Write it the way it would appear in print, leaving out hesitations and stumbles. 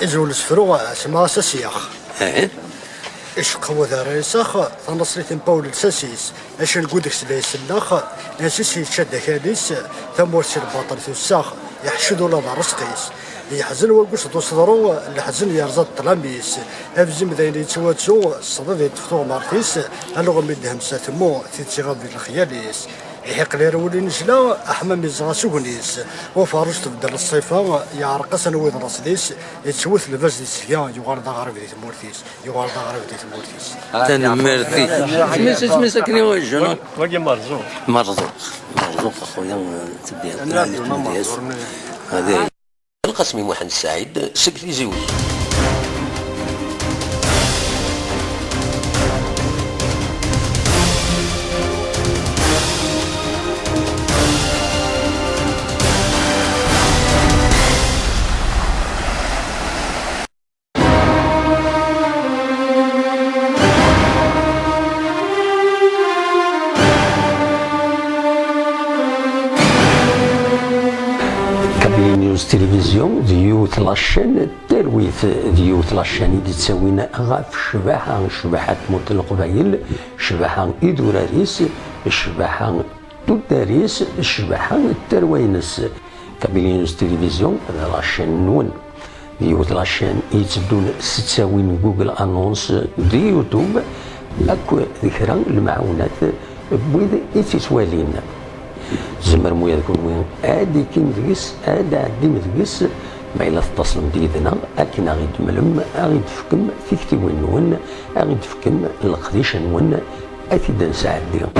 إزول سفرو اسمها ساسياخ. إيش قوة رئيسخ تنصريت باول الساسيس إيش الجودكس ليس النخ ناسيس شد كاديس ثمورس الباطل في الساخ يحشدوا لنا رزقيس يحزن والقصة تصدروا الحزن يرزق تلاميذ أفزم ذين يتواتسو الصدد يتفتو ماركيس اللغة مدهم ساتمو تيتشغل بالخياليس يحق لي رولي نجلا أحمد مزغاسوغنيس وفارس تبدل الصيفة يعرقس أنا وين راسليس يتشوث لباس دي سفيان يغارد غرب دي تمورتيس يغارد غرب دي تمورتيس تنمرتي سمي ساكني وجهنا واقي مرزوق اخويا تبيان هذه القسمي محمد السعيد سكري زوج نيوز تلفزيون ديوت لاشين ترويث ديوت لاشين اللي تساوينا غاف شباحة موت القبايل شباحة إدوراريس شباحة توداريس شباحة التروينس كابيل نيوز تلفزيون لاشين نون ديوت لاشين يتبدون ستساوين جوجل أنونس دي يوتيوب أكو ذكرى المعونات بويد يتسوالين زمر مويا تكون وين ادي كيم دقس ادي عدي مدقس ما إلا تتصلم ديدنا أكن غيد ملم غيد فكم فيكتي وين غيد فكم القديش نون أتي دنساعد ديهم